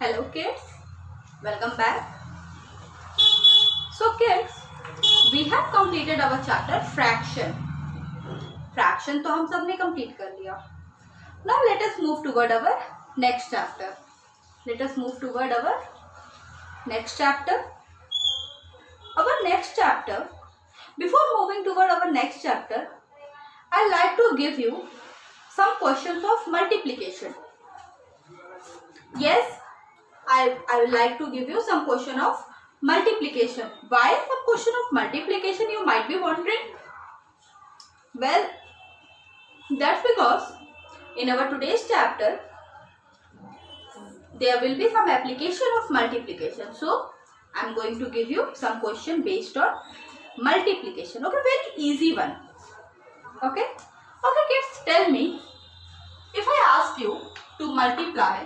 Hello kids, welcome back. So kids, we have completed our chapter fraction. Fraction तो हम सब ने complete कर लिया. Now let us move toward our next chapter. Let us move toward our next chapter. Our next chapter. Before moving toward our next chapter, I like to give you some questions of multiplication. Yes, I would like to give you some question of multiplication. Why some question of multiplication, you might be wondering? Well, that's because in our today's chapter there will be some application of multiplication. So I am going to give you some question based on multiplication. Okay, very easy one. Okay, kids, tell me, if I ask you to multiply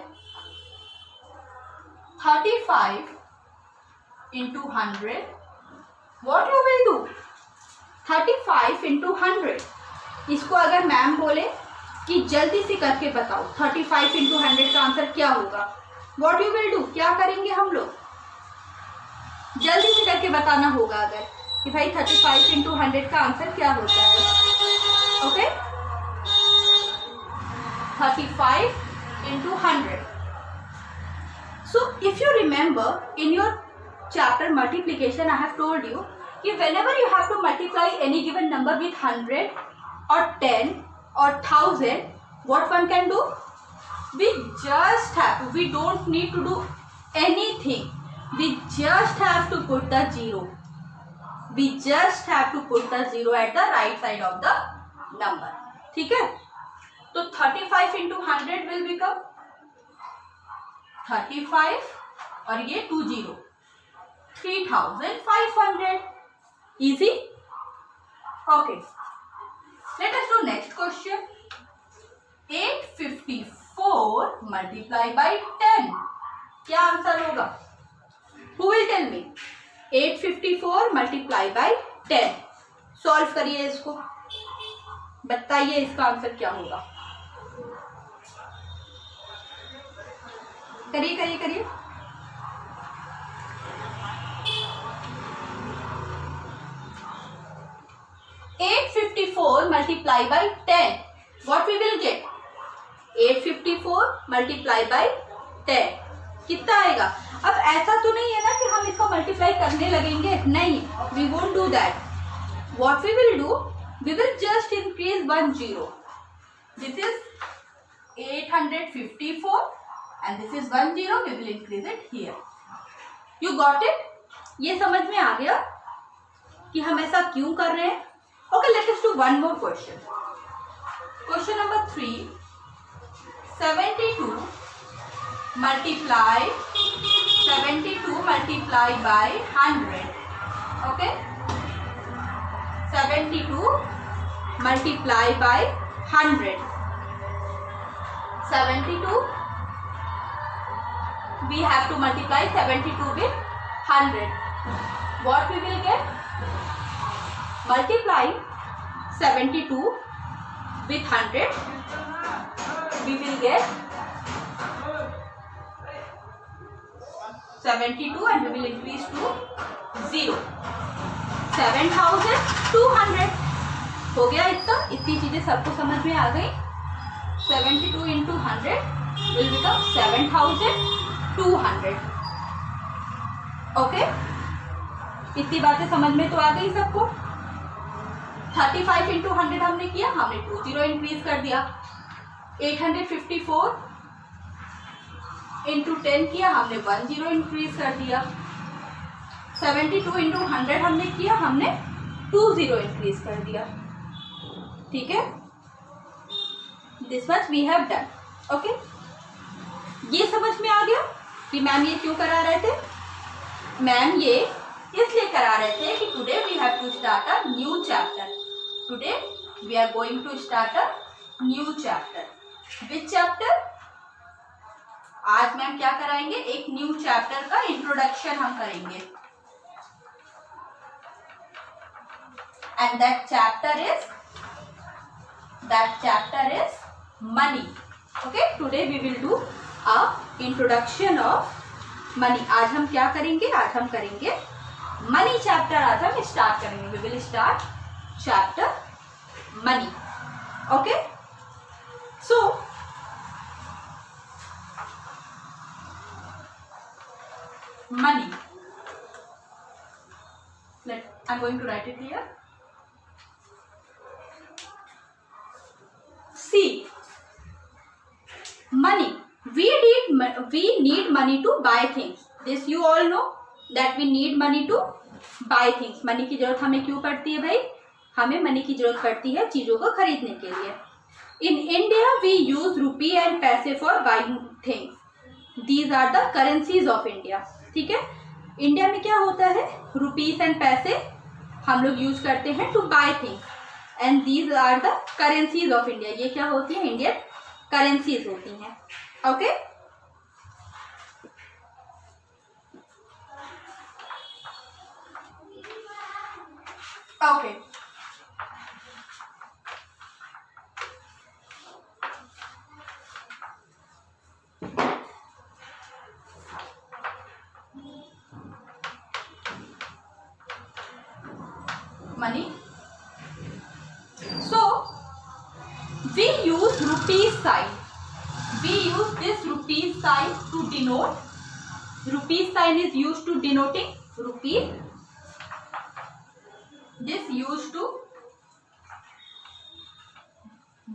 35 into 100, what you will do? 35 into 100. इसको अगर ma'am बोले कि जल्दी से करके बताओ 35 into 100 का answer क्या होगा, what you will do? क्या करेंगे हम लोग? जल्दी से करके बताना होगा अगर कि भाई 35 into 100 का आंसर क्या होता है. Okay, 35 into 100. So if you remember in your chapter multiplication, I have told you that whenever you have to multiply any given number with 100 or 10 or 1000, what one can do? We don't need to do anything. We just have to put the zero. We just have to put the zero at the right side of the number. ठीक है? तो 35 into 100 will become 35 और ये 20 3500. Easy? Okay. Let us do next question. 854 multiplied by 10. क्या answer होगा? Who will tell me? 854 multiplied by 10. Solve करिए इसको, बताइए इसका आंसर क्या होगा. करिए. 854 multiplied by 10. What we will get? 854 multiplied by 10. कितना आएगा? अब ऐसा तो नहीं है ना कि हम इसको मल्टीप्लाई करने लगेंगे. नहीं, we won't do that. What we will do? We will just increase 1 0. This is 854 and this is 1 0. We will increase it here. You got it? ये समझ में आ गया कि हम ऐसा क्यों कर रहे हैं? Okay, let us do one more question. Question number 3. 72 multiplied by 100. Okay? 72 multiplied by 100. 72. We have to multiply 72 with 100. What we will get? Multiply 72 with 100. We will get 72 and we will increase to 0. 7200 हो गया. इतनी चीजें सबको समझ में आ गई. 72 into 100 will become 7200. Okay, इतनी बातें समझ में तो आ गई सबको. 35 into 100 हमने किया, हमने 20 इंक्रीज कर दिया. 854 into 10 किया, हमने 10 इंक्रीज कर दिया. 72 into 100 हमने किया, हमने 20 इंक्रीज कर दिया. ठीक है, this much we have done. Okay, ये समझ में आ गया कि मैम ये क्यों करा रहे थे. मैम ये इसलिए करा रहे थे कि today we have to start a new chapter. Today we are going to start a new chapter. Which chapter? आज मैम क्या कराएंगे? एक न्यू चैप्टर का इंट्रोडक्शन हम करेंगे. And that chapter is money. Okay, today we will do a introduction of money. आज हम क्या करेंगे, आज हम करेंगे मनी चैप्टर। आज हम स्टार्ट करेंगे, we will start chapter money. Okay, so money, I'm going to write it here. See, money, we need money to buy things. This you all know that we need money to buy things. money की जरूरत हमें क्यों पड़ती है भाई? हमें money की जरूरत पड़ती है चीजों को खरीदने के लिए। In India we use rupee and पैसे for buying things. These are the currencies of India. ठीक है, इंडिया में क्या होता है, रुपीस एंड पैसे हम लोग यूज करते हैं to buy things and these are the currencies of India. ये क्या होती है, इंडियन करेंसीज होती हैं। Okay, okay, money. So we use rupees sign. We use this rupees sign to denote. Rupees sign is used to denoting rupee. This used to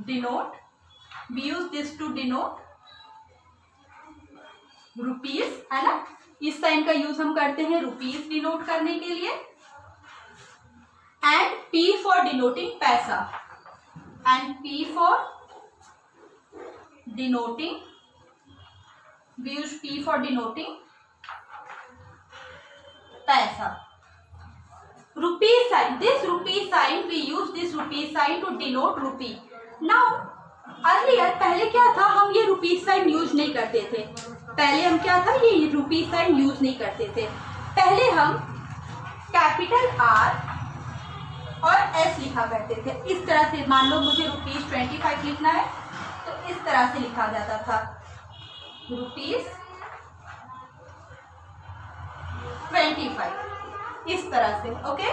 denote. We use this to denote rupees, है ना। इस sign का use हम करते हैं rupees denote करने के लिए। And P for denoting पैसा, and P for denoting, we use P for denoting पैसा। Rupee sign, this rupee sign we use this rupee sign to denote rupee. Now earlier पहले क्या था, हम ये rupee sign यूज नहीं करते थे। पहले हम क्या था, ये rupee sign यूज नहीं करते थे। पहले हम कैपिटल R और एस लिखा करते थे। इस तरह से, मान लो मुझे ₹25 लिखना है तो इस तरह से लिखा जाता था, ₹25, इस तरह से। ओके,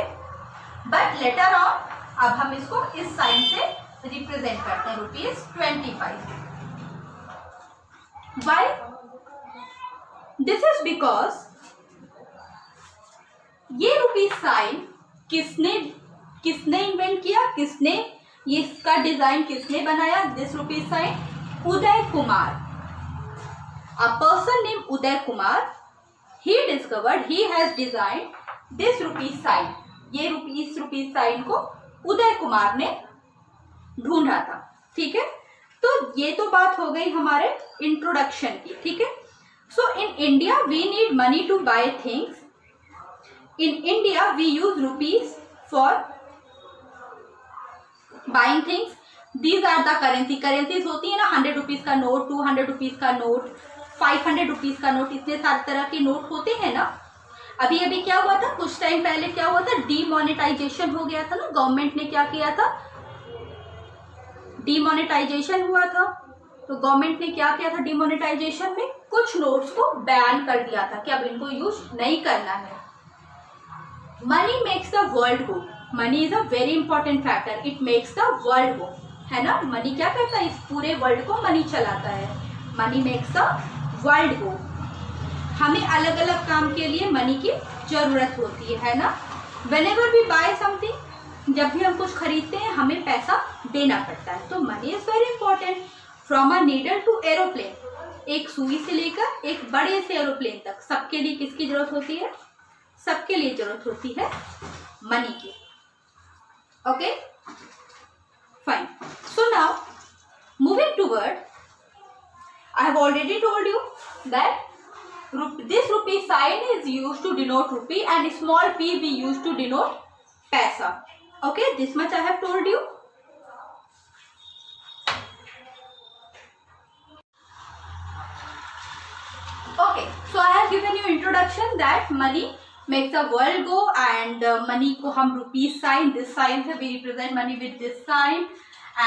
बट लेटर ऑन अब हम इसको इस साइन से रिप्रेजेंट करते हैं, ₹25। व्हाई? दिस इज बिकॉज ये रुपीज साइन किसने इन्वेंट किया, किसने ये इसका डिजाइन किसने बनाया? This rupees sign, Uday Kumar. A person name Uday Kumar, he discovered, he has design this rupees sign. ये इस रुपीज साइन को उदय कुमार ने ढूंढा था। ठीक है, तो ये तो बात हो गई हमारे इंट्रोडक्शन की। ठीक है, so in India we need money to buy things. In India we use rupees for buying things. These are the currency. Currencies होती है ना, 100 रुपीज का नोट, 200 रुपीज का नोट, 500 रुपीज का नोट, इतने सारे तरह के नोट होते हैं ना। अभी अभी क्या हुआ था, कुछ टाइम पहले क्या हुआ था, डीमोनेटाइजेशन हो गया था ना। गवर्नमेंट ने क्या किया था, डीमोनेटाइजेशन हुआ था। तो गवर्नमेंट ने क्या किया था, डीमोनेटाइजेशन में कुछ नोट्स को बैन कर दिया था कि अब इनको यूज नहीं करना है। Money makes the world go. Money is a very important factor, it makes the world go, है ना। मनी क्या करता है, इस पूरे वर्ल्ड को मनी चलाता है। Money makes the world go. हमें अलग अलग काम के लिए मनी की जरूरत होती है ना। व्हेनेवर वी बाय समथिंग, जब भी हम कुछ खरीदते हैं हमें पैसा देना पड़ता है। तो money is very important. From a needle to aeroplane, एक सुई से लेकर एक बड़े से एरोप्लेन तक, सबके लिए किसकी जरूरत होती है, सबके लिए जरूरत होती है मनी की। Okay, fine. So now moving toward, I have already told you that this rupee sign is used to denote rupee and small p we use to denote paisa. Okay, this much I have told you. Okay, so I have given you introduction that money makes the world go and money को हम rupees sign, this sign से we represent money with this sign,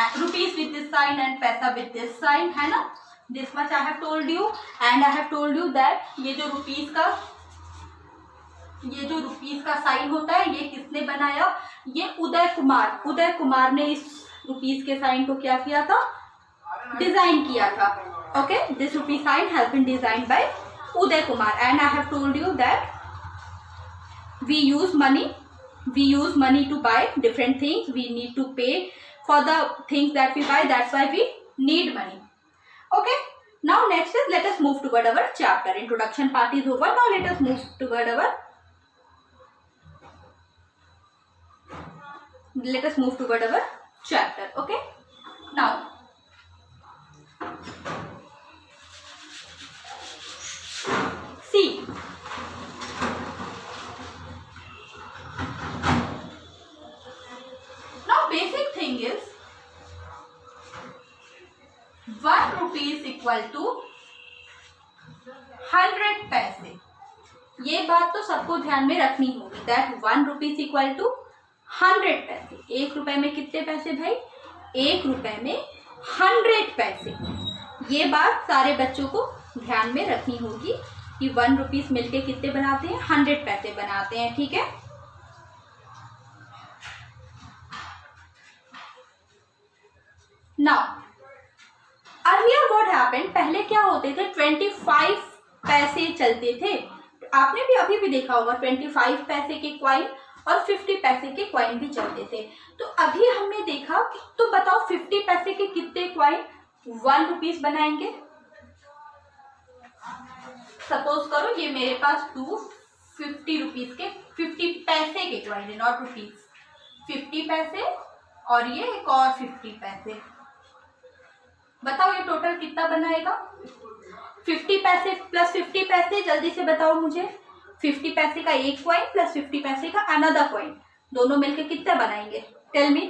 and rupees with this sign and paisa with this sign, है ना। This much I have told you and I have told you that ये जो rupees का sign होता है ये किसने बनाया, ये उदय कुमार ने इस रुपीस के साइन को क्या किया था, डिजाइन किया था. Okay, this rupee sign has been designed by Uday Kumar and I have told you that we use money to buy different things. We need to pay for the things that we buy. That's why we need money. Okay, now next is let us move toward our chapter. Introduction part is over. Now let us move toward our chapter. Okay, now see, basic thing is 1 rupee is equal to 100 पैसे. ये बात तो सबको ध्यान में रखनी होगी that 1 rupee is equal to 100 पैसे. 1 रुपए में कितने पैसे भाई, 1 रुपए में 100 पैसे. ये बात सारे बच्चों को ध्यान में रखनी होगी कि 1 रुपीस मिलके कितने बनाते हैं, 100 पैसे बनाते हैं. ठीक है, नाउ अर्लियर व्हाट हैपेंड, पहले क्या होते थे 25 पैसे चलते थे. आपने भी अभी भी देखा होगा 25 पैसे के क्वाइन और 50 पैसे के क्वाइन भी चलते थे. तो अभी हमने देखा कि तो बताओ 50 पैसे के कितने क्वाइन 1 रुपीस बनाएंगे. सपोज करो ये मेरे पास 50 रुपीस के 50 पैसे के क्वाइन है, नॉट रुपीस. 50 पैसे और ये एक और 50 पैसे. बताओ ये टोटल कितना बनाएगा, 50 पैसे प्लस 50 पैसे. जल्दी से बताओ मुझे, 50 पैसे का एक क्वाइन प्लस 50 पैसे का अनदर क्वाइन, दोनों मिलके कितना बनाएंगे, टेल मी.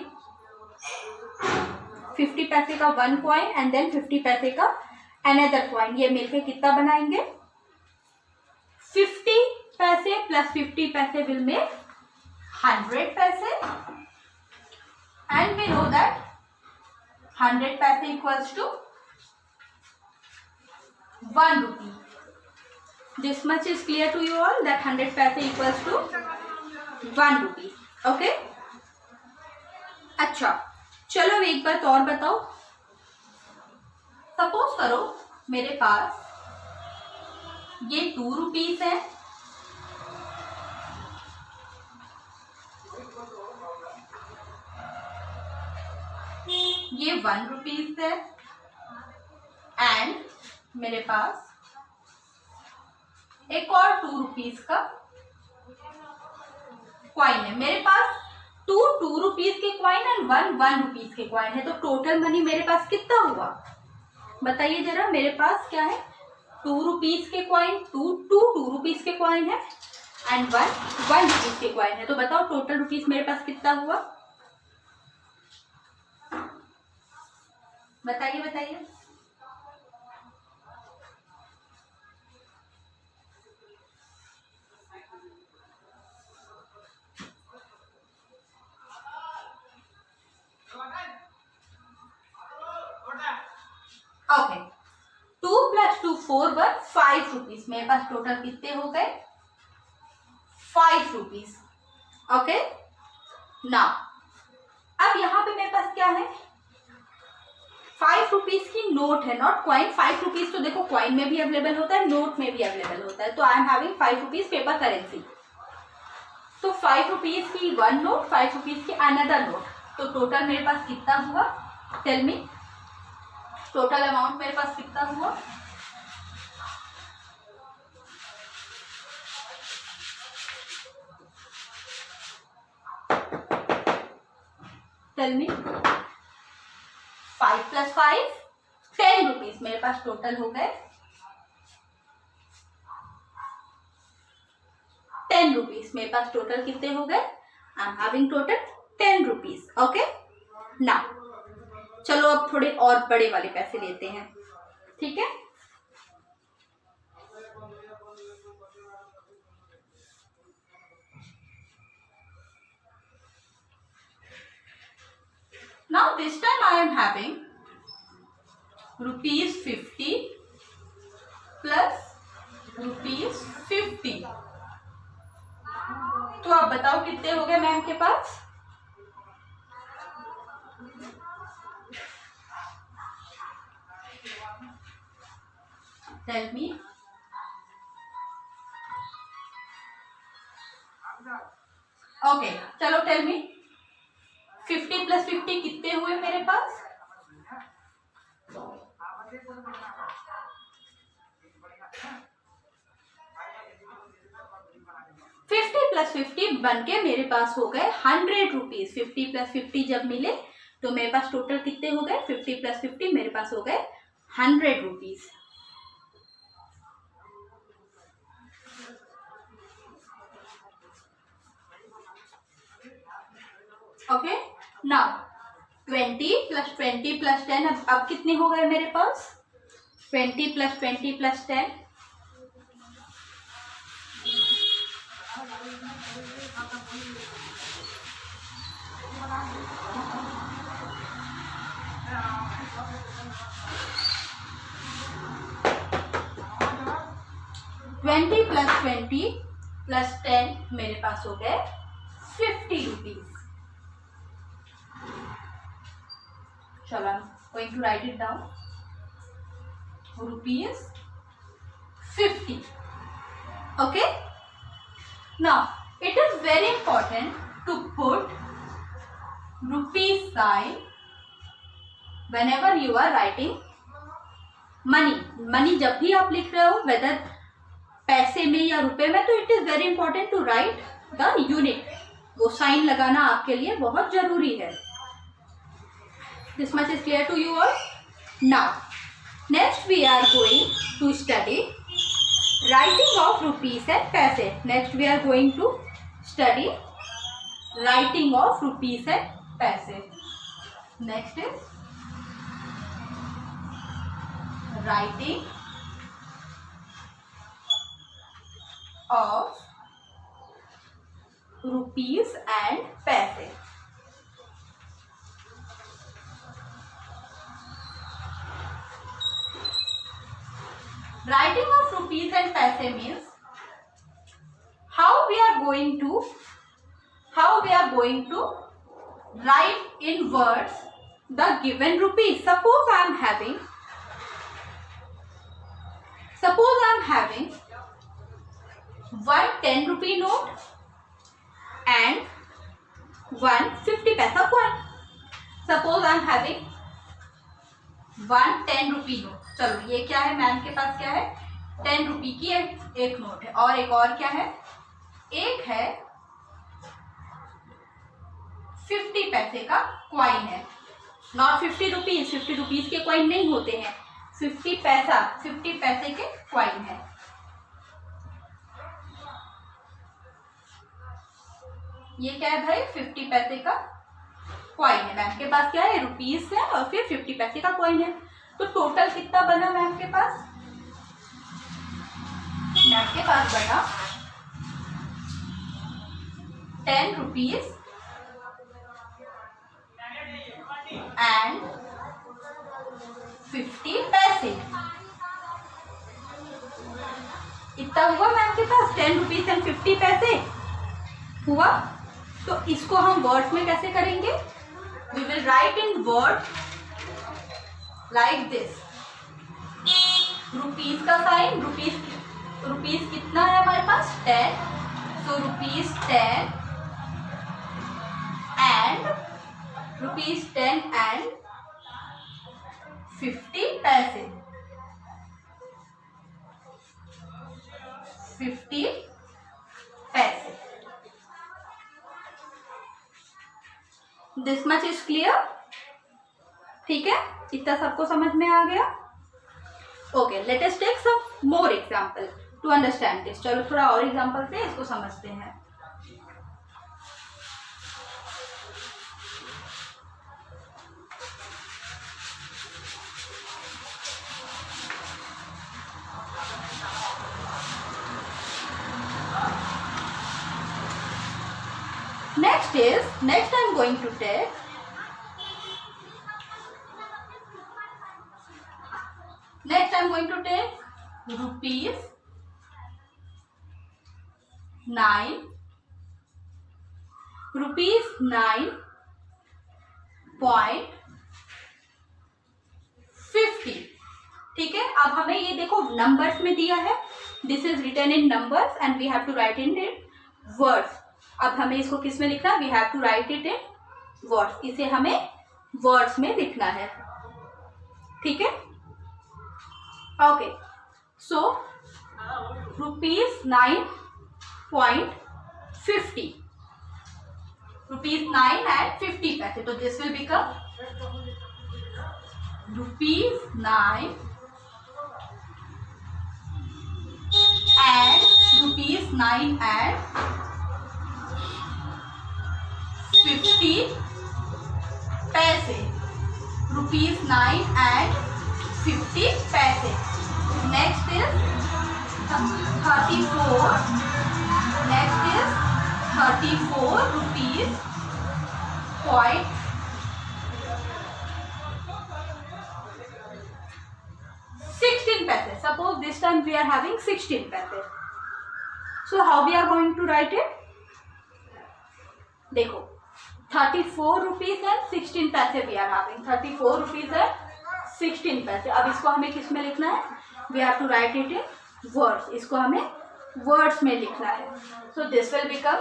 50 पैसे का 1 क्वाइन एंड देन 50 पैसे का अनदर क्वाइन, ये मिलके कितना बनाएंगे, 50 पैसे प्लस 50 पैसे विल मेक 100 पैसे. एंड वी नो दैट 100 पैसे equals to 1 rupee. This much is clear to you all that 100 पैसे equals to 1 rupee. Okay? अच्छा, चलो एक बात और बताओ. सपोज करो मेरे पास ये 2 रुपीस है, ये 1 रुपीस है एंड मेरे पास एक और 2 रुपीस का क्वाइन है. मेरे पास 2 रुपीस के क्वाइन एंड 1 रुपीस के क्वाइन है. तो टोटल मनी मेरे पास कितना हुआ बताइए जरा. मेरे पास क्या है, 2 रुपीस के क्वाइन, 2 रुपीस के क्वाइन है एंड 1 रुपीस के क्वाइन है. तो बताओ टोटल रुपीस मेरे पास कितना हुआ, बताइए बताइए. Okay, 2 + 2 4 = 5 rupees. मेरे पास टोटल कितने हो गए, 5 रुपीस. ओके, नाउ अब यहाँ पे मेरे पास क्या है, 5 रुपीस की नोट है, नॉट क्वाइन. 5 रुपीस तो देखो क्वाइन में भी अवेलेबल होता है, नोट में भी अवेलेबल होता है. तो I am having 5 rupees paper currency. तो 5 रुपीस की 1 नोट, 5 रुपीस की अनदर नोट. तो टोटल मेरे पास कितना हुआ, टेल मी. टोटल अमाउंट मेरे पास कितना हुआ, टेल मी. 5 + 5 10 रुपीस मेरे पास टोटल हो गए. 10 रुपीस मेरे पास टोटल कितने हो गए, I am having total 10 rupees. Okay, now चलो अब थोड़े और बड़े वाले पैसे लेते हैं. ठीक है, now this time I am having ₹50 plus ₹50। तो आप बताओ कितने हो गए मैम के पास? Tell me. ओके, चलो टेल मी 50 प्लस 50 कितने हुए मेरे पास? 50 प्लस 50 बन के मेरे पास हो गए 100 रुपीज। 50 प्लस 50 जब मिले तो मेरे पास टोटल कितने हो गए? 50 प्लस 50 मेरे पास हो गए 100 rupees. Okay, now 20 plus 20 plus 10 अब कितने हो गए मेरे पास? 20 प्लस 20 प्लस 10 20 प्लस 20 प्लस 10 मेरे पास हो गए 50 रुपीज। चलो, I am going to write it down. ₹50। Okay, now it is very important to put rupees sign whenever you are writing money जब भी आप लिख रहे हो, whether पैसे में या रुपए में, तो it is very important to write the unit. वो साइन लगाना आपके लिए बहुत जरूरी है। This much is clear to you all. Now next we are going to study writing of rupees and पैसे। next we are going to study writing of rupees and पैसे। next is writing of rupees and पैसे। Writing of rupees and paise means how we are going to write in words the given rupees. Suppose I am having one 10 rupee note and one 50 paisa coin. Suppose I am having one 10 rupee note। चलो, ये क्या है ma'am के पास? क्या है? 10 रुपी की एक note है, और एक और क्या है? एक है 50 पैसे का क्वाइन है। नॉट 50 रुपीज, 50 रुपीज के क्वाइन नहीं होते हैं, 50 पैसे के क्वाइन है। ये क्या है भाई? 50 पैसे का क्वाइन है। मैम के पास क्या है? रुपीज है और फिर 50 पैसे का क्वाइन है। तो टोटल कितना बना मैम के पास? मैम के पास बना 10 रुपीज एंड 50 पैसे। इतना हुआ मैम के पास, 10 रुपीज एंड 50 पैसे हुआ। तो इसको हम वर्ड्स में कैसे करेंगे? We will write in word like this. Rupees का साइन, रुपीज कितना है हमारे पास? 10। So rupees 10 and rupees 10 and 50 paise. 50 paise. This much is clear? ठीक है, इतना सबको समझ में आ गया? Okay, let us take some more example to understand this. चलो थोड़ा और एग्जांपल से इसको समझते हैं। Next I'm going to take Next I'm going to take rupees 9, rupees 9.50. ठीक है, अब हमें ये देखो नंबर्स में दिया है, this is written in numbers and we have to write in words. अब हमें इसको किस में लिखना है, we have to write it in words. इसे हमें वर्ड्स में लिखना है. ठीक है, okay. So rupees 9.50, rupees 9 and 50 paise. तो this will become rupees 9 and rupees 9 and 50 पैसे. रुपीज 9 and 50 पैसे. Next is 34. Next is 34 rupees point 16 पैसे. Suppose this time we are having 16 पैसे. So how we are going to write it? देखो 34 rupees and 16 पैसे we are having. 34 rupees and 16 पैसे. अब इसको हमें किस में लिखना है? We have to write it in words. इसको हमें words में लिखना है. So this will become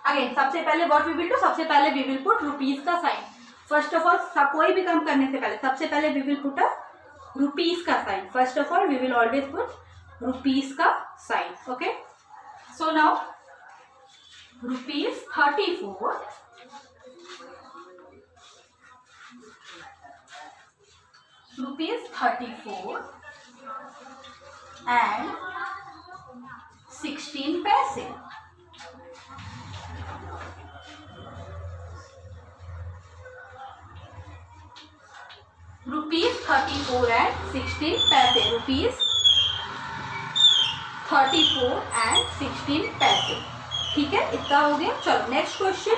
again. सबसे पहले what we will do? सबसे पहले we will put rupees का sign. First of all, कोई भी काम करने से पहले सबसे पहले we will put a rupees का sign. First of all we will always put rupees का sign. Okay, so now rupees 34 and 16 paise. Rupees 34 and 16 paise. Rupees 34 and 16 पैसे. ठीक है, इतना हो गया. चलो next question.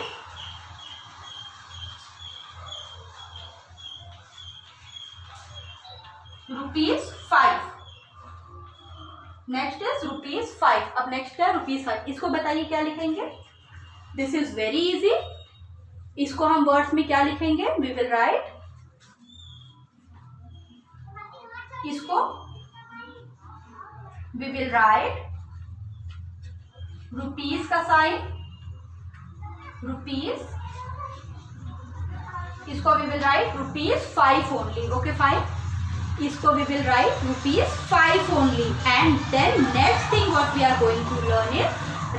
Rupees 5. Next is rupees 5. अब नेक्स्ट क्या है, रुपीज 5. इसको बताइए क्या लिखेंगे. This is very easy. इसको हम वर्ड्स में क्या लिखेंगे, वी विल राइट, इसको वी विल राइट रुपीज का साइन, रुपीज. इसको we will write rupees 5 only. Okay, 5. इसको we will write rupees 5 only. And then next thing what we are going to learn is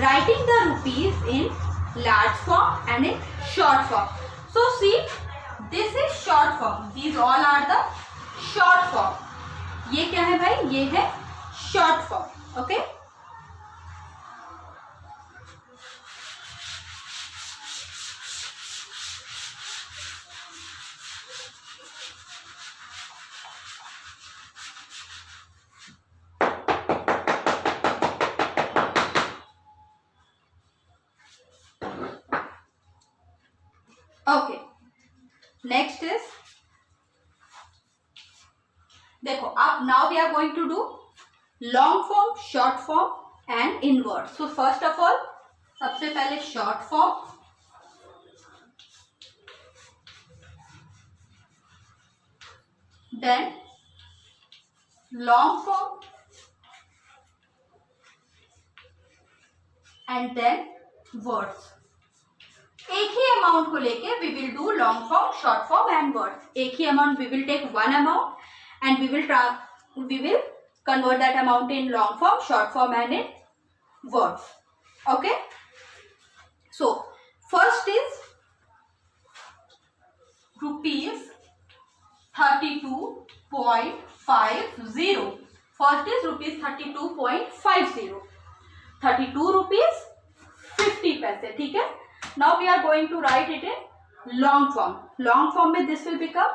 writing the rupees in large form and in short form. So see, this is short form. These all are the short form. ये क्या है भाई, ये है short form. Okay, okay. Next is, देखो अब now we are going to do long form, short form and invert. So first of all सबसे पहले short form. Then long form and then words. एक ही अमाउंट को लेके we will do long form, short form and words. एक ही अमाउंट we will take one amount and we will convert that amount in long form, short form and in words. Okay, so first is rupees 32.50. first is rupees 32.50. 32 rupees 50 पैसे. ठीक है, now we are going to write it in long form. long form में this will become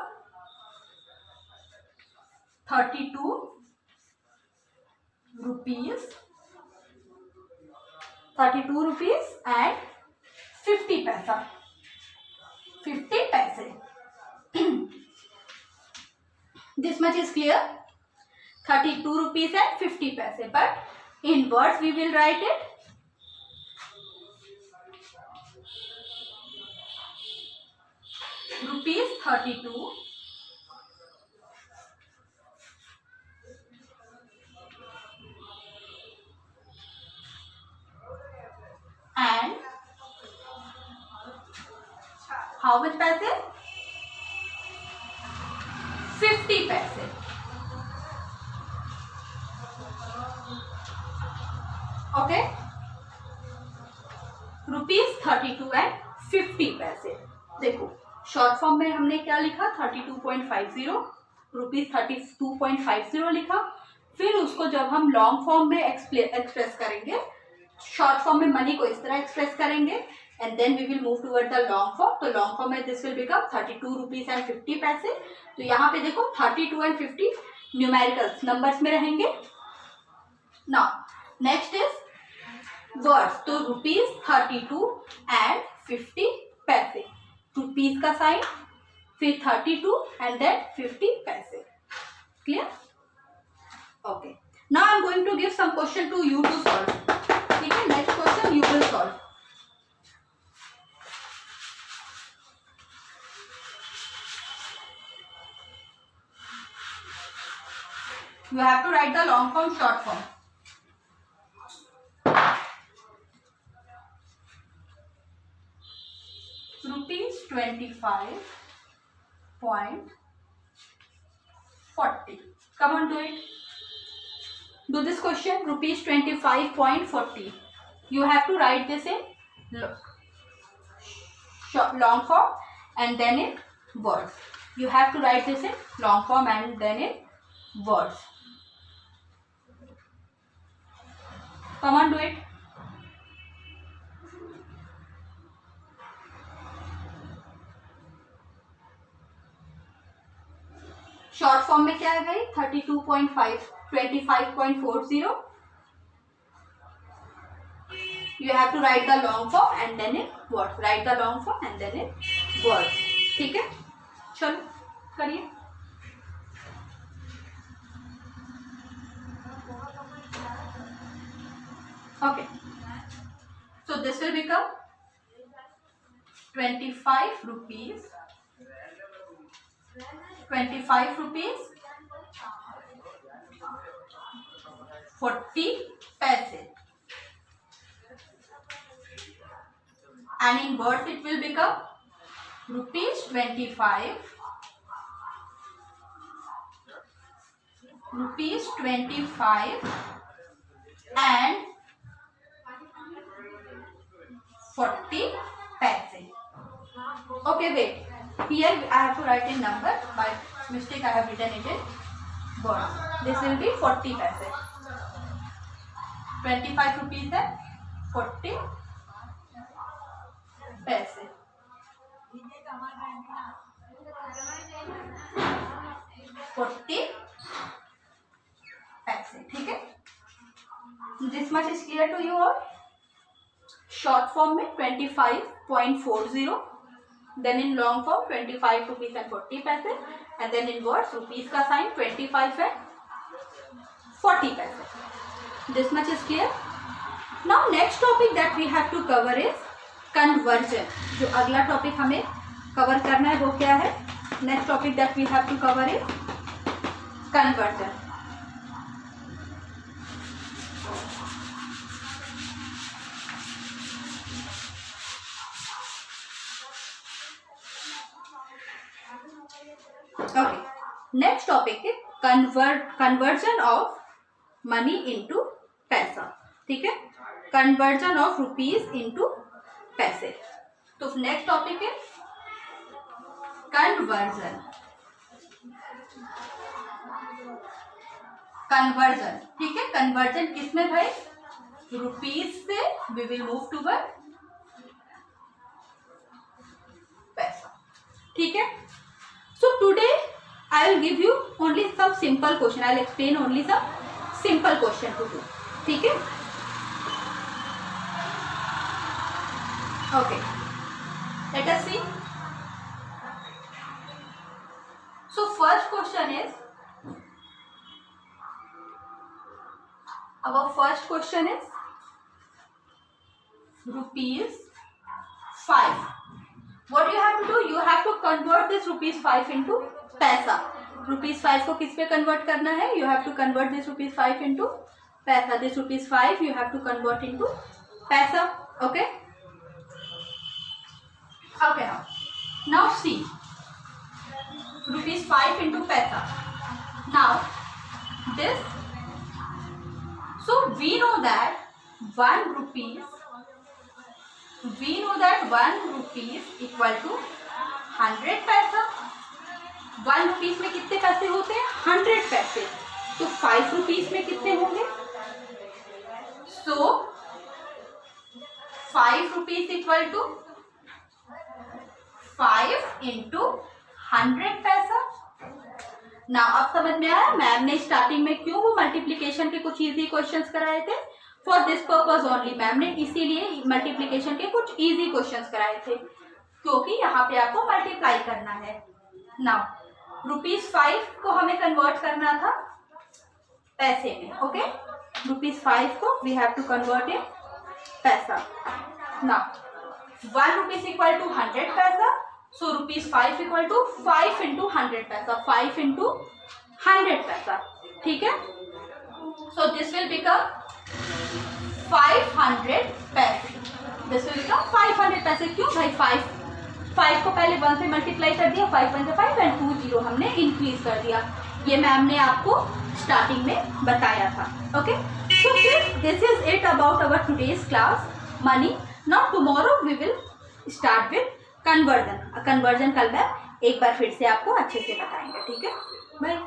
32 rupees and 50 पैसा. 50 पैसे. This much is clear. 32 rupees and 50 paise. But in words we will write it. Rupees 32 and how much paise? 50 paise. Okay. Rupees 32 and 50 पैसे. देखो short form में हमने क्या लिखा 32.50 rupees 32.50 लिखा. फिर उसको जब हम लॉन्ग फॉर्म में एक्सप्रेस करेंगे, शॉर्ट फॉर्म में मनी को इस तरह एक्सप्रेस करेंगे and then we will move toward the long form. तो लॉन्ग फॉर्म में this will become 32 rupees and 50 paise. तो यहाँ पे देखो 32 एंड 50 न्यूमेरिकल्स नंबर्स में रहेंगे. Now next is words. तो रुपीज 32 एंड 50 पैसे. रुपीज का साइन, फिर 32 and then 50 paise. Clear? Okay. Now I am going to give some question to you to solve. ठीक है, next question you will solve. You have to write the long form, short form. Rupees 25.40. Come on, do it. Do this question. Rupees 25.40. You have to write this in long form and then in words. You have to write this in long form and then in words. Come on, do it. Short form में क्या है भाई 25.40. You have to write the long form and then in words. Write the long form and then in words. ठीक है, चलो करिए. Okay, so this will become 25 rupees 40 paise, and in words it will become rupees 25 and 40 paise. Okay, wait. Here I have to write in number. By mistake I have written it in words. This will be 40 paise. 25 rupees and 40 paise. 40 paise. ठीक है. This much is clear to you all. Short form में 25.40. Then in long form 25 rupees and 40 paise, and then in words rupees का sign 25 and 40 paise. This much is clear. Now next topic that we have to cover is conversion. जो अगला topic हमें cover करना है वो क्या है? Next topic that we have to cover is conversion. Okay, next topic is conversion of money into पैसा. ठीक है, conversion of rupees into पैसे. तो नेक्स्ट टॉपिक है conversion. ठीक है, conversion किसमें भाई? रुपीज से we will move toward पैसा. ठीक है. So today I will give you only some simple question. I will explain only some simple question to do. ठीक है. Okay. Let us see. So first question is Our first question is ₹5. What you have to do? You have to convert this ₹5 into पैसा. ₹5 को किस पे convert करना है? You have to convert this ₹5 into पैसा. This ₹5 you have to convert into पैसा. Okay? Okay, now see. ₹5 into paisa. Now this, so we know that 1 rupees equal to 100 पैसा. 1 rupees में कितने पैसे होते हैं? 100 पैसे. तो 5 rupees में कितने होंगे? So 5 rupees equal to 5 into 100 पैसा. ना अब समझ में आया मैम ने स्टार्टिंग में क्यों वो मल्टीप्लिकेशन के कुछ इजी क्वेश्चंस कराए थे? For this purpose only. Ma'am ने इसीलिए मल्टीप्लिकेशन के कुछ इजी क्वेश्चंस कराए थे क्योंकि यहाँ पे आपको मल्टीप्लाई करना है. नाउ ₹5 को हमें कन्वर्ट करना था पैसे में. ओके, ₹5 को we have to convert in paisa. Now 1 rupees equal to 100 पैसा. So ₹5 equal to 5 into 100 पैसा. 5 into 100 पैसा. ठीक है. So this will become 500 पैसे. This will become 500 पैसे. क्यों भाई? 5 को पहले 1 से मल्टीप्लाई कर दिया. 5 1 5 एंड 2 0 हमने इंक्रीज कर दिया. ये मैम ने आपको स्टार्टिंग में बताया था. Okay, so this is it about our today's class money. Now tomorrow we will start with conversion. Conversion कल मैं एक बार फिर से आपको अच्छे से बताएंगे. ठीक है, बाय.